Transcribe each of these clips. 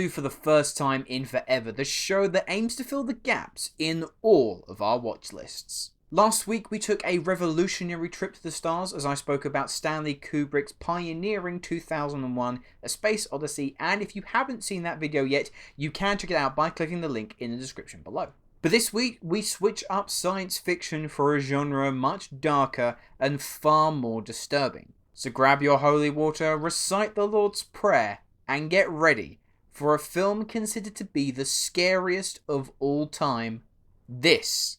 do for the first time in forever, the show that aims to fill the gaps in all of our watch lists. Last week we took a revolutionary trip to the stars as I spoke about Stanley Kubrick's pioneering 2001 A Space Odyssey, and if you haven't seen that video yet, you can check it out by clicking the link in the description below. But this week we switch up science fiction for a genre much darker and far more disturbing. So grab your holy water, recite the Lord's Prayer, and get ready for a film considered to be the scariest of all time. This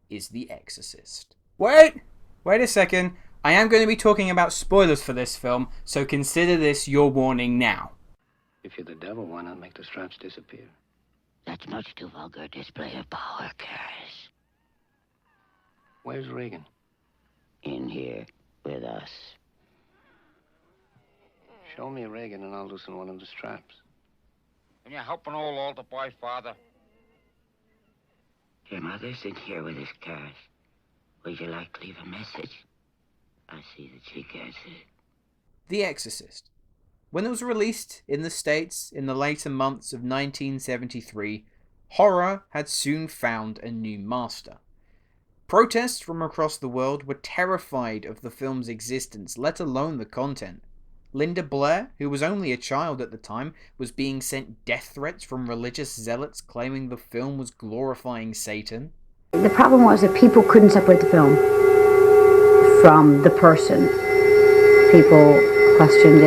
is The Exorcist. Wait a second. I am going to be talking about spoilers for this film, so consider this your warning now. If you're the devil, why not make the straps disappear? That's much too vulgar a display of power, Caris. Where's Regan? In here with us. Show me Regan and I'll loosen one of the straps. Can you help an old altar boy, Father? Your mother's in here with us, Caris. Would you like to leave a message? I see that she gets it. The Exorcist. When it was released in the States in the later months of 1973, horror had soon found a new master. Protests from across the world were terrified of the film's existence, let alone the content. Linda Blair, who was only a child at the time, was being sent death threats from religious zealots claiming the film was glorifying Satan. The problem was that people couldn't separate the film from the person. People questioned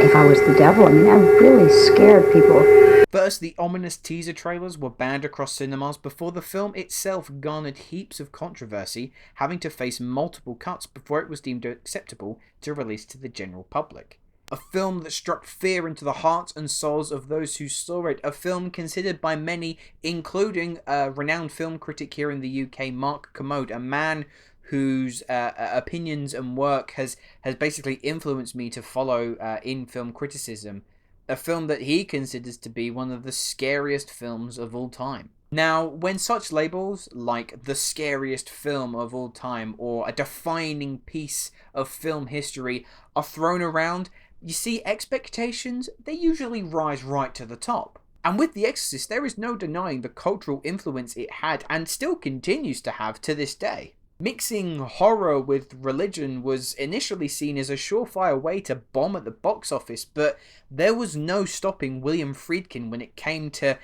if I was the devil. I mean, I really scared people. First, the ominous teaser trailers were banned across cinemas before the film itself garnered heaps of controversy, having to face multiple cuts before it was deemed acceptable to release to the general public. A film that struck fear into the hearts and souls of those who saw it, a film considered by many, including a renowned film critic here in the UK, Mark Kermode, a man whose opinions and work has basically influenced me to follow in film criticism. A film that he considers to be one of the scariest films of all time. Now, when such labels like the scariest film of all time or a defining piece of film history are thrown around, you see expectations, they usually rise right to the top. And with The Exorcist, there is no denying the cultural influence it had and still continues to have to this day. Mixing horror with religion was initially seen as a surefire way to bomb at the box office, but there was no stopping William Friedkin when it came to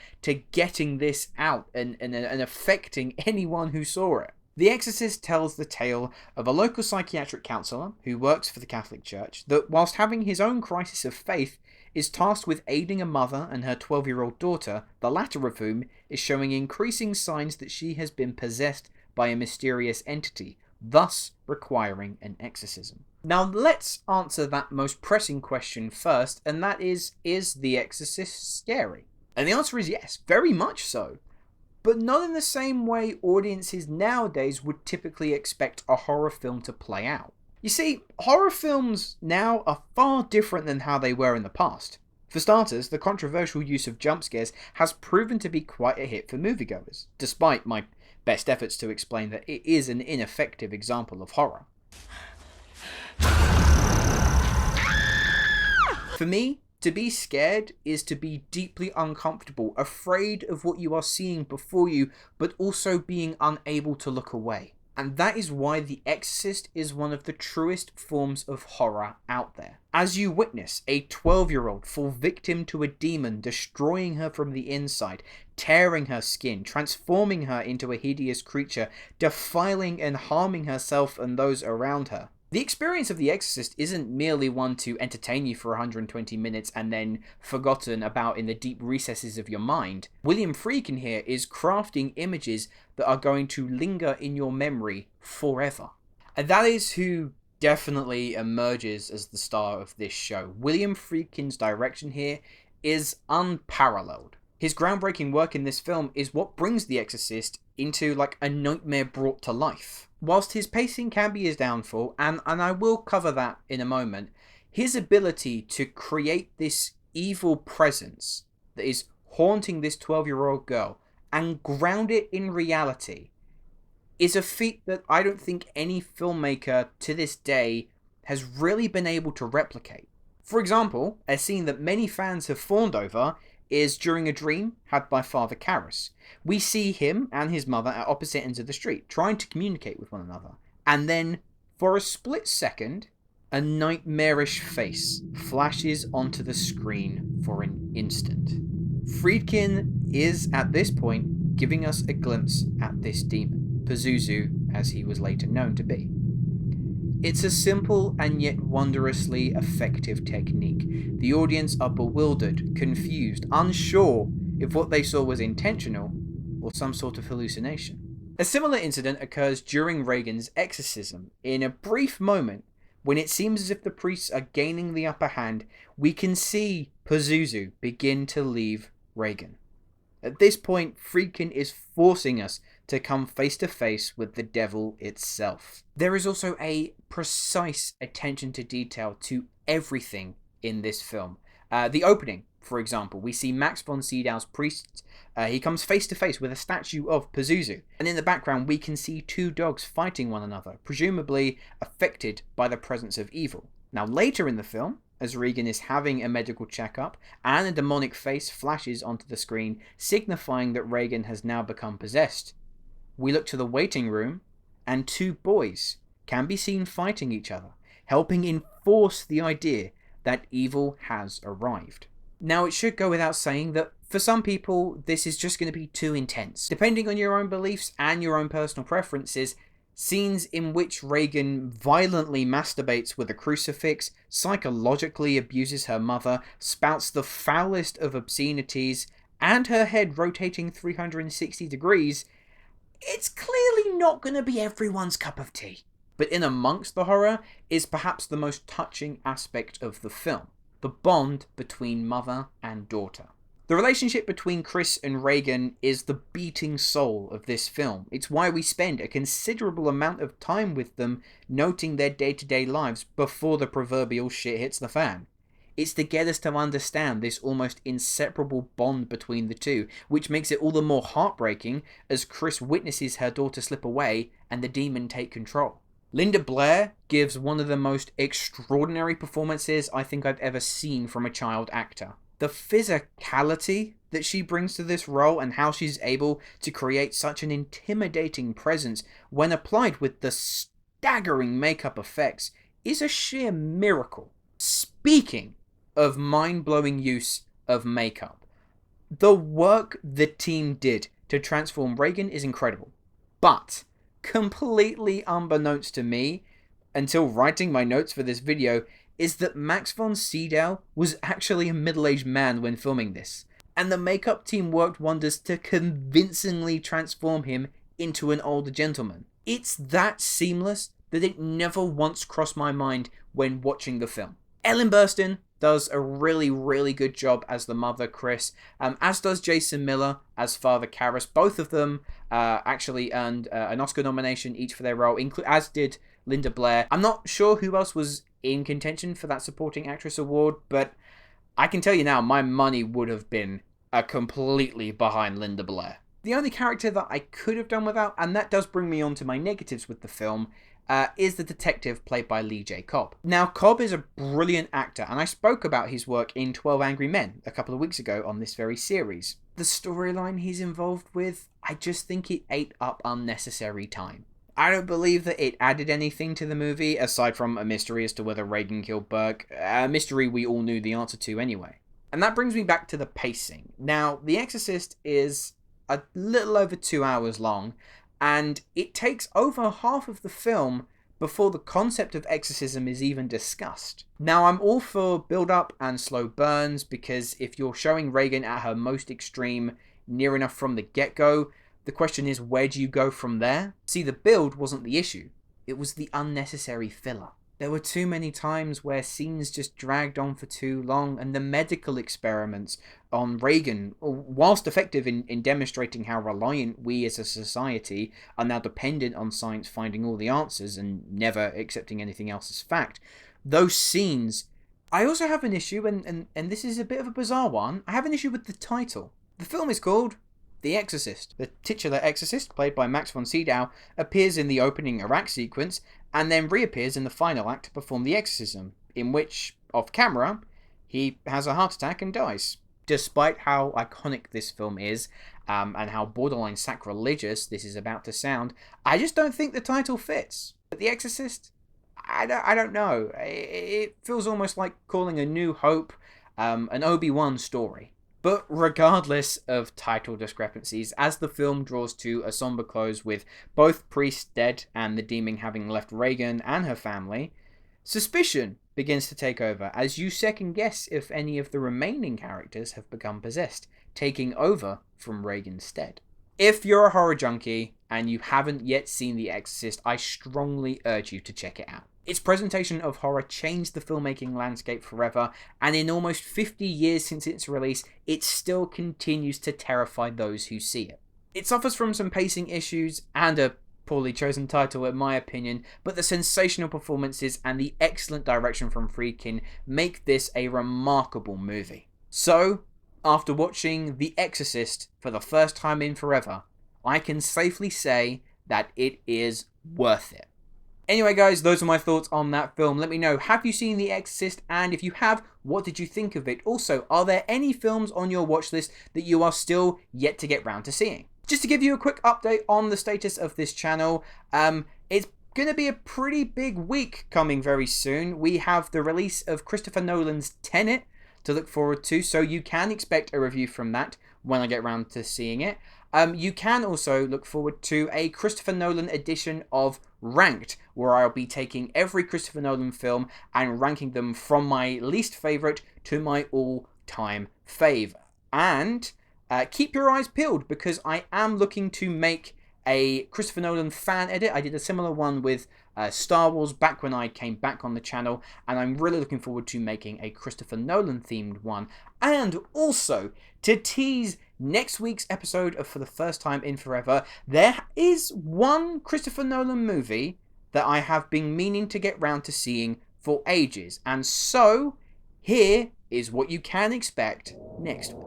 getting this out and affecting anyone who saw it. The Exorcist tells the tale of a local psychiatric counsellor who works for the Catholic Church that, whilst having his own crisis of faith, is tasked with aiding a mother and her 12-year-old daughter, the latter of whom is showing increasing signs that she has been possessed by a mysterious entity, thus requiring an exorcism. Now let's answer that most pressing question first, and that is The Exorcist scary? And the answer is yes, very much so. But not in the same way audiences nowadays would typically expect a horror film to play out. You see, horror films now are far different than how they were in the past. For starters, the controversial use of jump scares has proven to be quite a hit for moviegoers, despite my best efforts to explain that it is an ineffective example of horror. For me, to be scared is to be deeply uncomfortable, afraid of what you are seeing before you, but also being unable to look away. And that is why The Exorcist is one of the truest forms of horror out there. As you witness a 12-year-old fall victim to a demon, destroying her from the inside, tearing her skin, transforming her into a hideous creature, defiling and harming herself and those around her. The experience of The Exorcist isn't merely one to entertain you for 120 minutes and then forgotten about in the deep recesses of your mind. William Friedkin here is crafting images that are going to linger in your memory forever. And that is who definitely emerges as the star of this show. William Friedkin's direction here is unparalleled. His groundbreaking work in this film is what brings The Exorcist into like a nightmare brought to life. Whilst his pacing can be his downfall, and I will cover that in a moment, his ability to create this evil presence that is haunting this 12-year-old girl and ground it in reality is a feat that I don't think any filmmaker to this day has really been able to replicate. For example, a scene that many fans have fawned over is during a dream had by Father Karras. We see him and his mother at opposite ends of the street, trying to communicate with one another. And then, for a split second, a nightmarish face flashes onto the screen for an instant. Friedkin is, at this point, giving us a glimpse at this demon, Pazuzu as he was later known to be. It's a simple and yet wondrously effective technique. The audience are bewildered, confused, unsure if what they saw was intentional or some sort of hallucination. A similar incident occurs during Reagan's exorcism. In a brief moment, when it seems as if the priests are gaining the upper hand, we can see Pazuzu begin to leave Reagan. At this point, Friedkin is forcing us to come face to face with the devil itself. There is also a precise attention to detail to everything in this film. The opening, for example, we see Max von Sydow's priest. He comes face to face with a statue of Pazuzu, and in the background we can see two dogs fighting one another, presumably affected by the presence of evil. Now later in the film, as Regan is having a medical checkup, and a demonic face flashes onto the screen, signifying that Regan has now become possessed, we look to the waiting room, and two boys can be seen fighting each other, helping enforce the idea that evil has arrived. Now, it should go without saying that for some people, this is just going to be too intense. Depending on your own beliefs and your own personal preferences, scenes in which Regan violently masturbates with a crucifix, psychologically abuses her mother, spouts the foulest of obscenities, and her head rotating 360 degrees, it's clearly not going to be everyone's cup of tea. But in amongst the horror is perhaps the most touching aspect of the film, the bond between mother and daughter. The relationship between Chris and Regan is the beating soul of this film. It's why we spend a considerable amount of time with them, noting their day-to-day lives before the proverbial shit hits the fan. It's to get us to understand this almost inseparable bond between the two, which makes it all the more heartbreaking as Chris witnesses her daughter slip away and the demon take control. Linda Blair gives one of the most extraordinary performances I think I've ever seen from a child actor. The physicality that she brings to this role and how she's able to create such an intimidating presence when applied with the staggering makeup effects is a sheer miracle. Speaking of mind-blowing use of makeup, the work the team did to transform Regan is incredible. But completely unbeknownst to me, until writing my notes for this video, is that Max von Sydow was actually a middle-aged man when filming this, and the makeup team worked wonders to convincingly transform him into an older gentleman. It's that seamless that it never once crossed my mind when watching the film. Ellen Burstyn does a really good job as the mother, Chris, as does Jason Miller as Father Karras. Both of them actually earned an Oscar nomination each for their role, as did Linda Blair. I'm not sure who else was in contention for that supporting actress award, but I can tell you now, my money would have been completely behind Linda Blair. The only character that I could have done without, and that does bring me on to my negatives with the film, is the detective played by Lee J. Cobb. Now, Cobb is a brilliant actor, and I spoke about his work in 12 Angry Men a couple of weeks ago on this very series. The storyline he's involved with, I just think it ate up unnecessary time. I don't believe that it added anything to the movie, aside from a mystery as to whether Regan killed Burke, a mystery we all knew the answer to anyway. And that brings me back to the pacing. Now, The Exorcist is a little over 2 hours long, and it takes over half of the film before the concept of exorcism is even discussed. Now, I'm all for build-up and slow burns, because if you're showing Regan at her most extreme near enough from the get-go, the question is, where do you go from there? See, the build wasn't the issue. It was the unnecessary filler. There were too many times where scenes just dragged on for too long, and the medical experiments on Regan, whilst effective in demonstrating how reliant we as a society are now dependent on science finding all the answers and never accepting anything else as fact, those scenes... I also have an issue, and this is a bit of a bizarre one, I have an issue with the title. The film is called The Exorcist. The titular exorcist, played by Max von Sydow, appears in the opening Iraq sequence and then reappears in the final act to perform the exorcism, in which, off camera, he has a heart attack and dies. despite how iconic this film is, and how borderline sacrilegious this is about to sound, I just don't think the title fits. But The Exorcist, I don't know. It feels almost like calling A New Hope an Obi-Wan story. But regardless of title discrepancies, as the film draws to a somber close with both priests dead and the demon having left Regan and her family, suspicion begins to take over as you second guess if any of the remaining characters have become possessed, taking over from Regan's stead. If you're a horror junkie and you haven't yet seen The Exorcist, I strongly urge you to check it out. Its presentation of horror changed the filmmaking landscape forever, and in almost 50 years since its release, it still continues to terrify those who see it. It suffers from some pacing issues and a poorly chosen title in my opinion, but the sensational performances and the excellent direction from Friedkin make this a remarkable movie. So, after watching The Exorcist for the first time in forever, I can safely say that it is worth it. Anyway guys, those are my thoughts on that film. Let me know, have you seen The Exorcist? And if you have, what did you think of it? Also, are there any films on your watch list that you are still yet to get round to seeing? Just to give you a quick update on the status of this channel, it's going to be a pretty big week coming very soon. We have the release of Christopher Nolan's Tenet to look forward to, so you can expect a review from that when I get round to seeing it. You can also look forward to a Christopher Nolan edition of Ranked, where I'll be taking every Christopher Nolan film and ranking them from my least favourite to my all-time fave. And keep your eyes peeled, because I am looking to make a Christopher Nolan fan edit. I did a similar one with Star Wars back when I came back on the channel, and I'm really looking forward to making a Christopher Nolan themed one. And also, to tease next week's episode of For the First Time in Forever, there is one Christopher Nolan movie that I have been meaning to get round to seeing for ages. And so, here is what you can expect next week.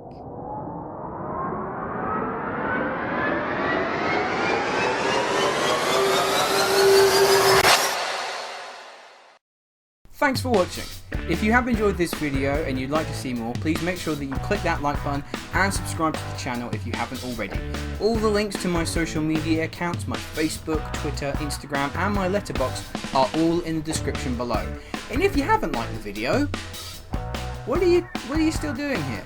Thanks for watching. If you have enjoyed this video and you'd like to see more, please make sure that you click that like button and subscribe to the channel if you haven't already. All the links to my social media accounts, my Facebook, Twitter, Instagram and my letterbox are all in the description below. And if you haven't liked the video, what are you still doing here?